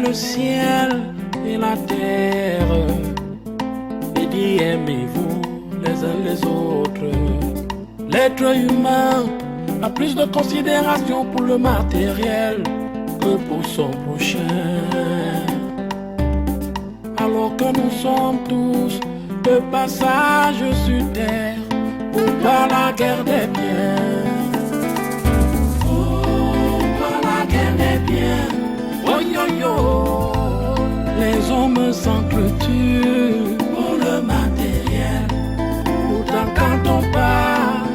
le ciel et la terre et dit aimez-vous les uns les autres. L'être humain a plus de considération pour le matériel que pour son prochain. Alors que nous sommes tous de passage sur terre pour pas la guerre des biens. Oh, pas la guerre des biens. Oh yo yo, les hommes s'entretuent pour le matériel. Pourtant quand on part,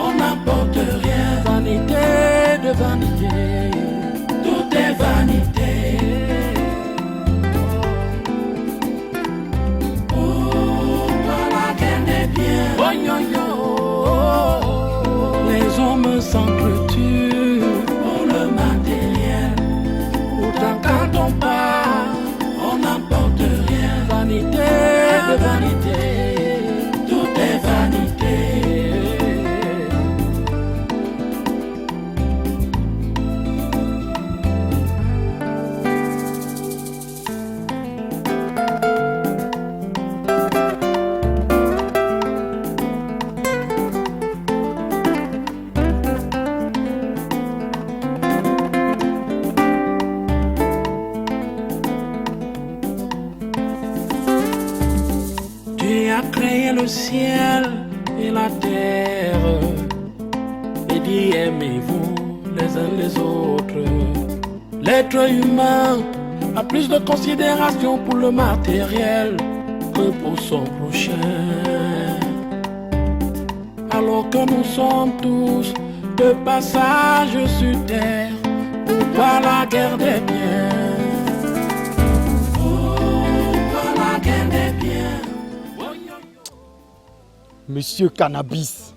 on n'apporte rien. Vanité de vanité, tout est vanité. Oh, pas la guerre des biens. Oh yo yo, les hommes s'entretuent pour le matériel. Pourtant quand on part, on n'apporte rien. Vanité de vanité, tout est vanité. Tu as créé le ciel et la terre et dit aimez-vous les uns les autres. L'être humain a plus de considération pour le matériel que pour son prochain. Alors que nous sommes tous de passage sur terre pour pas la guerre des biens. Oh, pas la guerre des biens. Monsieur Cannabis,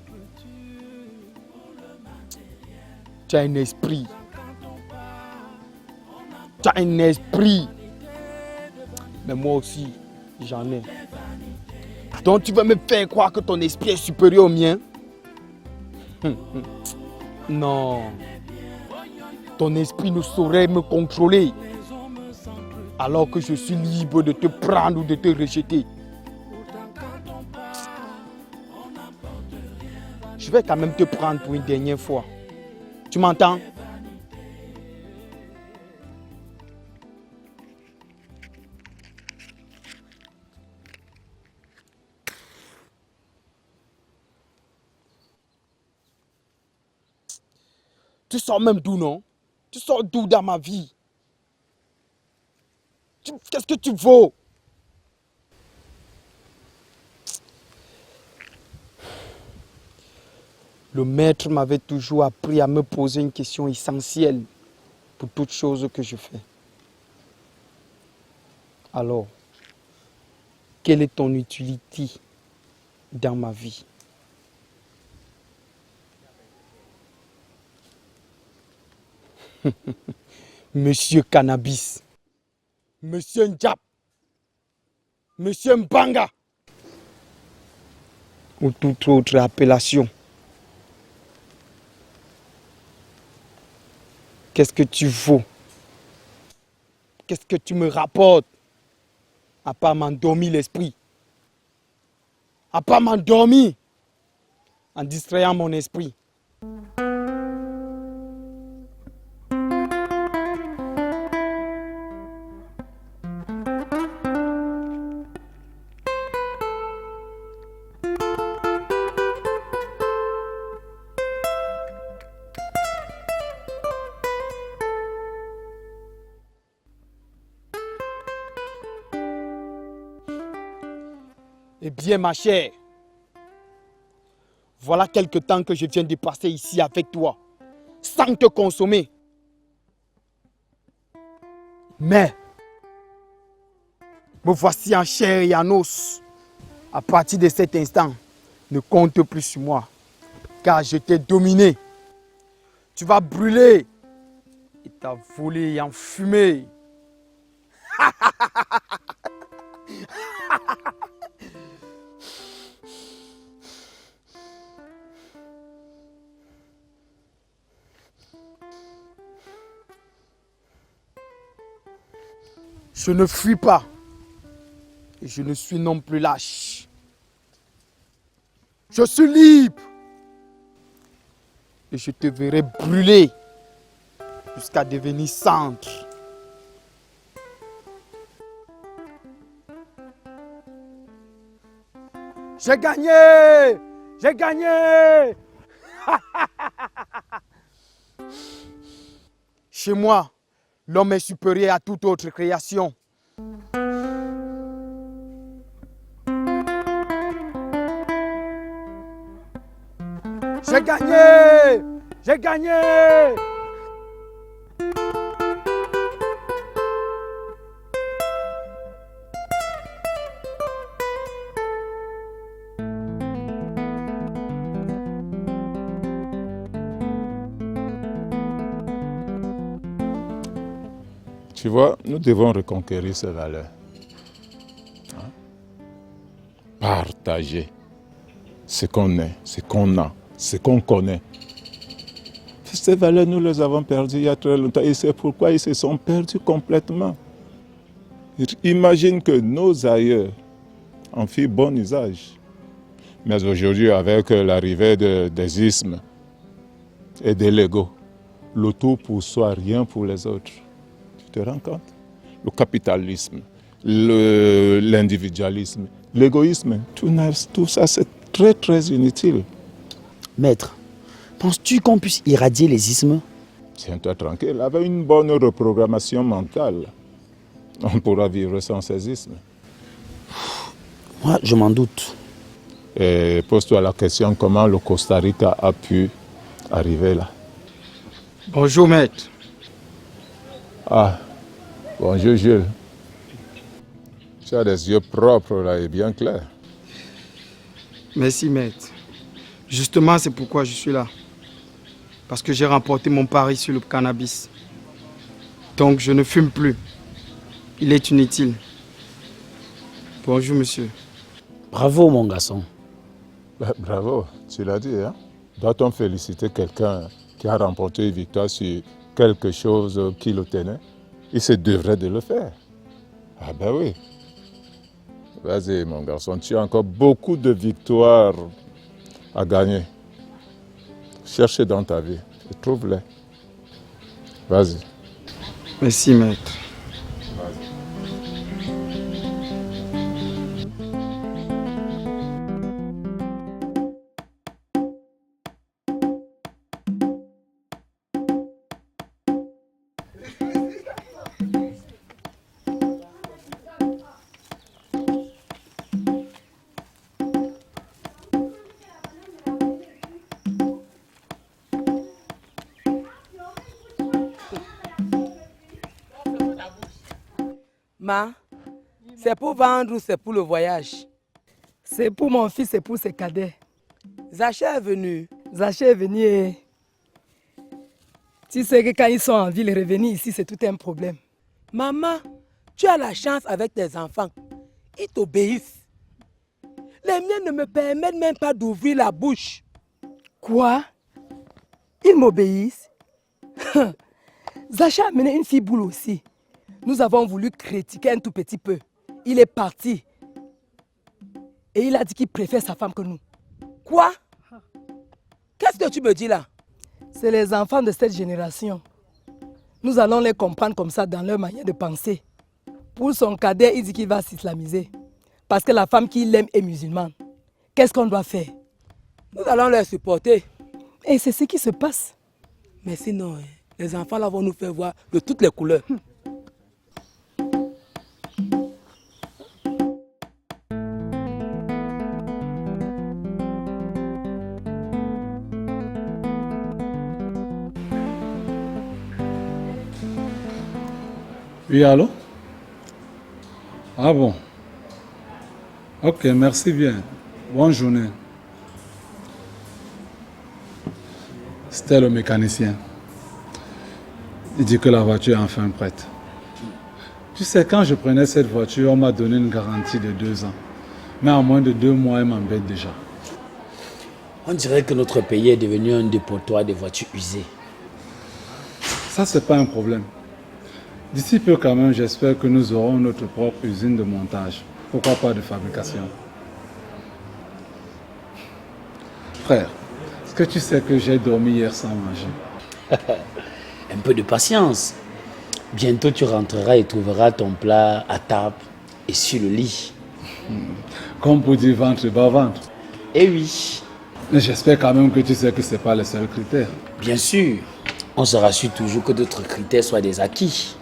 tu as un esprit. Tu as un esprit. Mais moi aussi, j'en ai. Donc tu veux me faire croire que ton esprit est supérieur au mien? Non. Ton esprit ne saurait me contrôler. Alors que je suis libre de te prendre ou de te rejeter. Je vais quand même te prendre pour une dernière fois. Tu m'entends? Tu sors même d'où, non? Tu sors d'où dans ma vie? Qu'est-ce que tu vaux? Le maître m'avait toujours appris à me poser une question essentielle pour toute chose que je fais. Alors, quelle est ton utilité dans ma vie? Monsieur Cannabis, Monsieur Ndjap, Monsieur Mbanga, ou toute autre appellation. Qu'est-ce que tu vaux? Qu'est-ce que tu me rapportes? À part m'endormir l'esprit. À part m'endormir en distrayant mon esprit. Eh bien, ma chère, voilà quelque temps que je viens de passer ici avec toi, sans te consommer. Mais, me voici en chair et en os. À partir de cet instant, ne compte plus sur moi, car je t'ai dominé. Tu vas brûler et t'as volé et enfumé. Je ne fuis pas. Et je ne suis non plus lâche. Je suis libre. Et je te verrai brûler jusqu'à devenir cendre. J'ai gagné! J'ai gagné! Chez moi, l'homme est supérieur à toute autre création. J'ai gagné! J'ai gagné! Tu vois, nous devons reconquérir ces valeurs. Hein? Partager ce qu'on est, ce qu'on a, ce qu'on connaît. Ces valeurs, nous les avons perdues il y a très longtemps et c'est pourquoi ils se sont perdus complètement. Imagine que nos aïeux en firent bon usage. Mais aujourd'hui, avec l'arrivée des ismes et des légaux, le tout pour soi, rien pour les autres. Tu te rends compte? Le capitalisme, l'individualisme, l'égoïsme, tout ça c'est très très inutile. Maître, penses-tu qu'on puisse irradier les ismes? Tiens-toi tranquille, avec une bonne reprogrammation mentale, on pourra vivre sans ces ismes. Moi, je m'en doute. Et pose-toi la question comment le Costa Rica a pu arriver là. Bonjour, maître. Ah, bonjour Jules. Tu as des yeux propres là et bien clairs. Merci, maître. Justement, c'est pourquoi je suis là. Parce que j'ai remporté mon pari sur le cannabis. Donc, je ne fume plus. Il est inutile. Bonjour, monsieur. Bravo, mon garçon. Bravo, tu l'as dit, hein? Doit-on féliciter quelqu'un qui a remporté une victoire sur quelque chose qui le tenait? Il se devrait de le faire. Ah ben oui. Vas-y, mon garçon, tu as encore beaucoup de victoires à gagner. Cherche dans ta vie et trouve-les. Vas-y. Merci, maître. Ma, c'est pour vendre ou c'est pour le voyage? C'est pour mon fils et pour ses cadets. Zaché est venu. Zaché est venu et... Tu sais que quand ils sont en ville, revenir ici, c'est tout un problème. Maman, tu as la chance avec tes enfants. Ils t'obéissent. Les miens ne me permettent même pas d'ouvrir la bouche. Quoi? Ils m'obéissent? Zaché a amené une fille boule aussi. Nous avons voulu critiquer un tout petit peu. Il est parti. Et il a dit qu'il préfère sa femme que nous. Quoi? Qu'est-ce que tu me dis là? C'est les enfants de cette génération. Nous allons les comprendre comme ça dans leur manière de penser. Pour son cadet, il dit qu'il va s'islamiser. Parce que la femme qu'il aime est musulmane. Qu'est-ce qu'on doit faire? Nous allons les supporter. Et c'est ce qui se passe. Mais sinon, les enfants là vont nous faire voir de toutes les couleurs. Oui, allô? Ah bon? Ok, merci bien. Bonne journée. C'était le mécanicien. Il dit que la voiture est enfin prête. Tu sais, quand je prenais cette voiture, on m'a donné une garantie de 2 ans. Mais en moins de 2 mois, elle m'embête déjà. On dirait que notre pays est devenu un dépotoir de voitures usées. Ça, c'est pas un problème. D'ici peu quand même, j'espère que nous aurons notre propre usine de montage. Pourquoi pas de fabrication? Frère, est-ce que tu sais que j'ai dormi hier sans manger? Un peu de patience. Bientôt tu rentreras et trouveras ton plat à table et sur le lit. Comme pour dire ventre bas ventre. Eh oui, Mais j'espère quand même que tu sais que ce n'est pas le seul critère. bien sûr, on se rassure toujours que d'autres critères soient des acquis.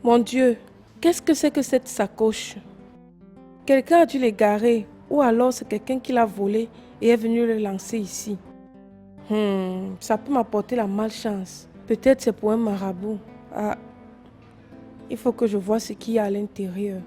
Mon Dieu, qu'est-ce que c'est que cette sacoche? Quelqu'un a dû l'égarer ou alors c'est quelqu'un qui l'a volé et est venu le lancer ici. Ça peut m'apporter la malchance. Peut-être c'est pour un marabout. Ah, il faut que je vois ce qu'il y a à l'intérieur.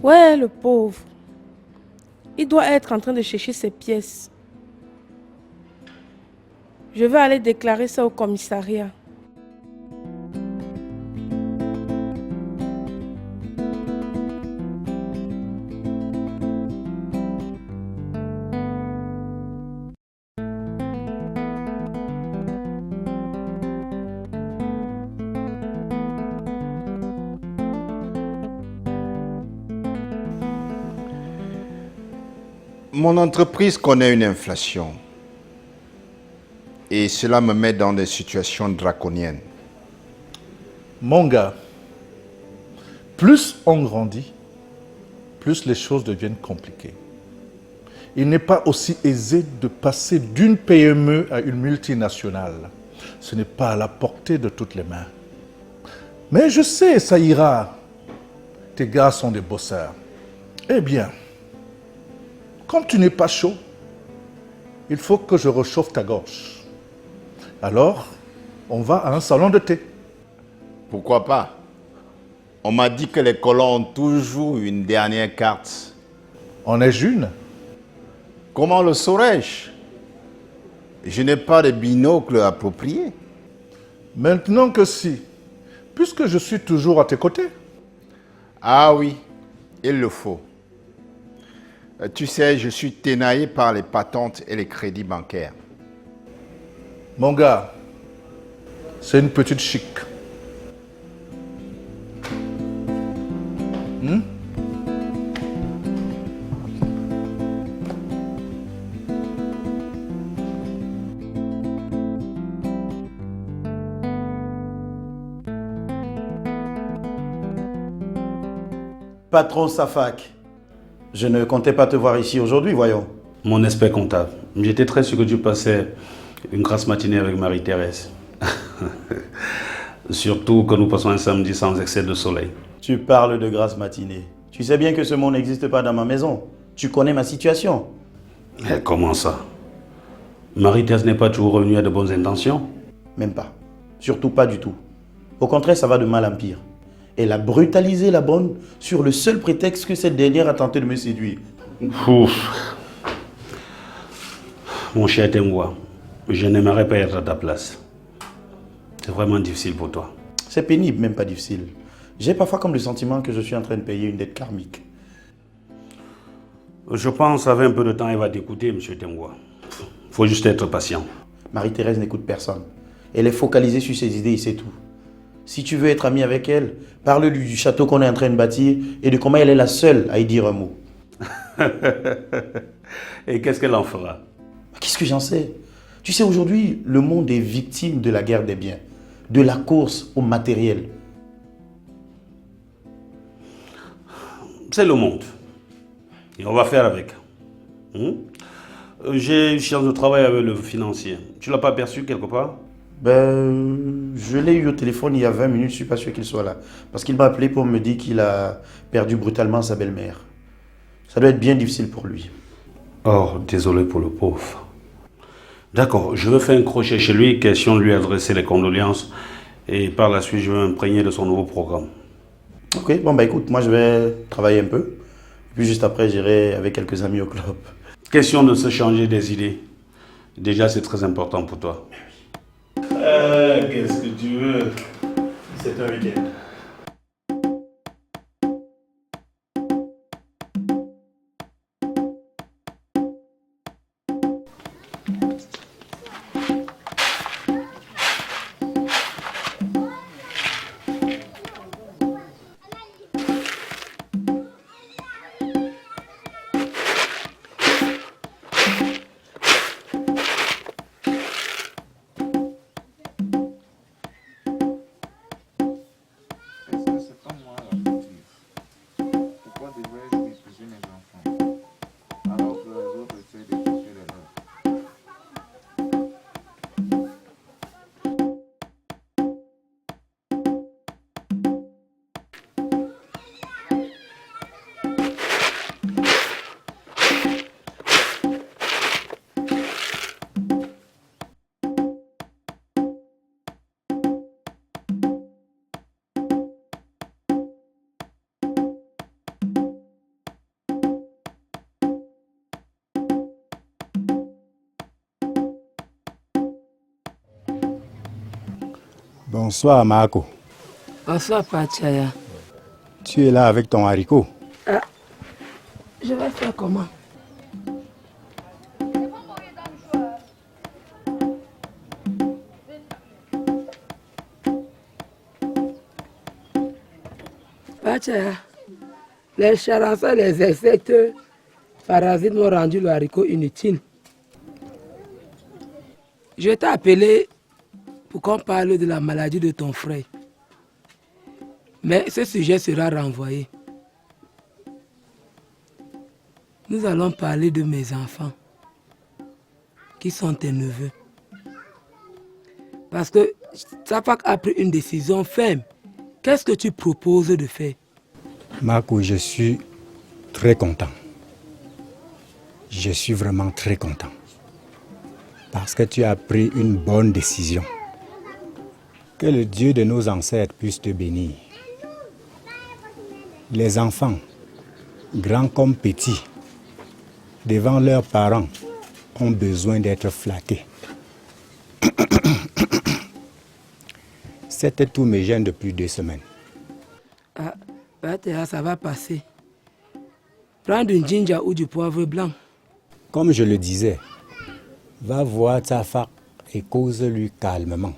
Ouais, le pauvre. Il doit être en train de chercher ses pièces. Je vais aller déclarer ça au commissariat. Mon entreprise connaît une inflation et cela me met dans des situations draconiennes. Mon gars, plus on grandit, plus les choses deviennent compliquées. Il n'est pas aussi aisé de passer d'une PME à une multinationale. Ce n'est pas à la portée de toutes les mains. Mais je sais, ça ira. Tes gars sont des bosseurs. Eh bien, comme tu n'es pas chaud, il faut que je réchauffe ta gorge. Alors, on va à un salon de thé. Pourquoi pas? On m'a dit que les colons ont toujours une dernière carte. En ai-je une? Comment le saurais-je? Je n'ai pas de binocle approprié. Maintenant que si, puisque je suis toujours à tes côtés. Ah oui, il le faut. Tu sais, je suis ténaillé par les patentes et les crédits bancaires. Mon gars, c'est une petite chic. Patron Safak, je ne comptais pas te voir ici aujourd'hui, voyons. Mon expert comptable, j'étais très sûr que tu passais une grasse matinée avec Marie-Thérèse. Surtout que nous passons un samedi sans excès de soleil. Tu parles de grasse matinée. Tu sais bien que ce monde n'existe pas dans ma maison. Tu connais ma situation. Mais comment ça? Marie-Thérèse n'est pas toujours revenue à de bonnes intentions? Même pas. Surtout pas du tout. Au contraire, ça va de mal en pire. Elle a brutalisé la bonne sur le seul prétexte que cette dernière a tenté de me séduire. Ouf. Mon cher Tengwa, je n'aimerais pas être à ta place. C'est vraiment difficile pour toi. C'est pénible, même pas difficile. J'ai parfois comme le sentiment que je suis en train de payer une dette karmique. Je pense qu'avec un peu de temps, elle va t'écouter, M. Tengwa. faut juste être patient. Marie-Thérèse n'écoute personne. Elle est focalisée sur ses idées et c'est tout. Si tu veux être ami avec elle, parle-lui du château qu'on est en train de bâtir et de comment elle est la seule à y dire un mot. Et qu'est-ce qu'elle en fera? Qu'est-ce que j'en sais? Tu sais, aujourd'hui, le monde est victime de la guerre des biens, de la course au matériel. C'est le monde. Et on va faire avec. J'ai une chance de travail avec le financier. Tu l'as pas aperçu quelque part? Je l'ai eu au téléphone il y a 20 minutes, je ne suis pas sûr qu'il soit là. Parce qu'il m'a appelé pour me dire qu'il a perdu brutalement sa belle-mère. Ça doit être bien difficile pour lui. Oh, désolé pour le pauvre. D'accord, je vais faire un crochet chez lui, question de lui adresser les condoléances. Et par la suite, je vais m'imprégner de son nouveau programme. Ok, bon écoute, moi je vais travailler un peu. Puis juste après, j'irai avec quelques amis au club. Question de se changer des idées. Déjà, c'est très important pour toi. Qu'est-ce que tu veux? C'est un week-end. Bonsoir Marco. Bonsoir Pachaya. Tu es là avec ton haricot. Ah, je vais faire comment? Pachaya, les charançons, les insectes parasites m'ont rendu le haricot inutile. Je t'ai appelé pour qu'on parle de la maladie de ton frère. Mais ce sujet sera renvoyé. Nous allons parler de mes enfants, qui sont tes neveux. Parce que Safak a pris une décision ferme. Qu'est-ce que tu proposes de faire? Marco, je suis très content. Je suis vraiment très content. Parce que tu as pris une bonne décision. Que le Dieu de nos ancêtres puisse te bénir. Les enfants, grands comme petits, devant leurs parents, ont besoin d'être flattés. C'était tous mes gènes depuis 2 semaines. Ah, ça va passer. Prends du ginger ou du poivre blanc. Comme je le disais, va voir Safak et cause-lui calmement.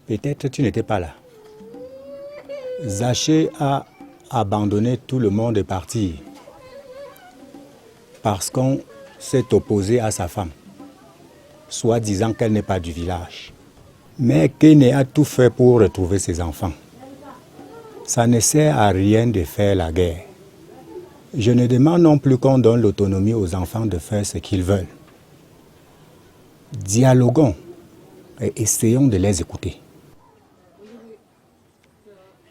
Peut-être tu n'étais pas là. Zaché a abandonné tout le monde et parti parce qu'on s'est opposé à sa femme, soit disant qu'elle n'est pas du village. Mais Kéné a tout fait pour retrouver ses enfants. Ça ne sert à rien de faire la guerre. Je ne demande non plus qu'on donne l'autonomie aux enfants de faire ce qu'ils veulent. Dialoguons et essayons de les écouter.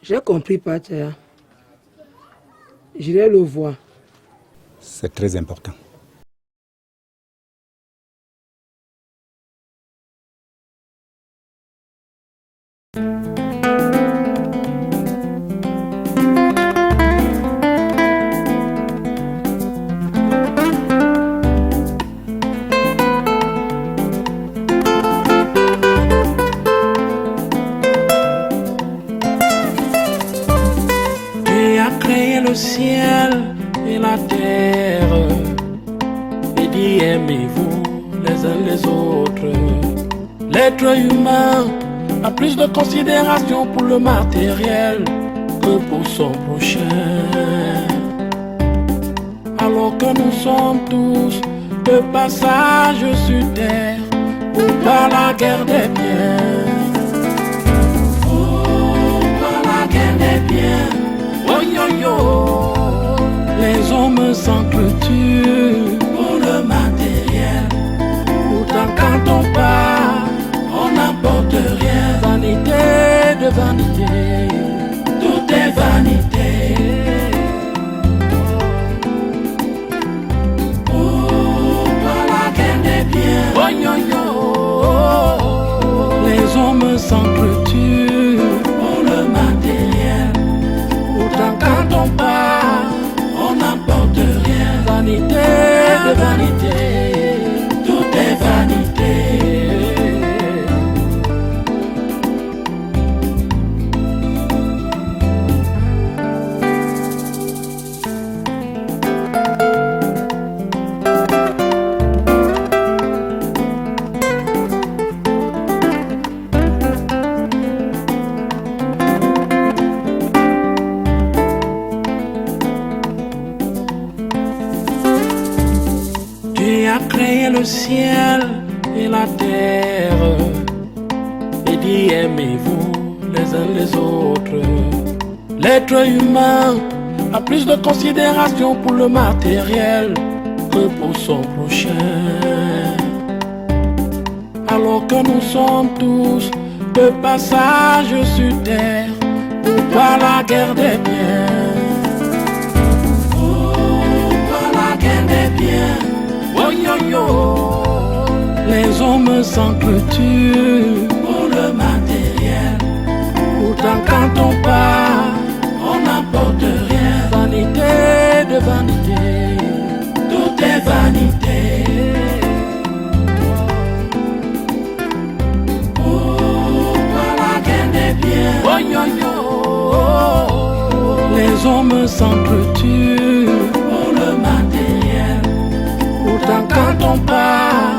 J'ai compris, Pachaya. J'irai le voir. C'est très important. Le ciel et la terre, les uns les autres. L'être humain a plus de considération pour le matériel que pour son prochain. Alors que nous sommes tous de passage sur terre pour pas la guerre des biens. Pour la guerre des biens. Oh yo yo. Les hommes s'entretuent pour le matériel. Pourtant quand on part, on n'apporte rien. Vanité de vanité, tout est vanité. Oh yo yo. Les hommes s'entretuent pour le matériel. Pourtant quand on part, on n'apporte rien. Vanité de vanité, tout est vanité. Créé le ciel et la terre et dit aimez-vous les uns les autres. L'être humain a plus de considération pour le matériel que pour son prochain. Alors que nous sommes tous de passage sur terre pour pas la guerre des biens. Pour la guerre des biens. Oh yo yo. Les hommes s'entretuent pour le matériel. Pourtant quand on part, on n'apporte rien. Vanité de vanité, tout est vanité. Pour la guerre des biens. Oh yo yo. Les hommes s'entretuent pour le matériel. Pourtant quand on part,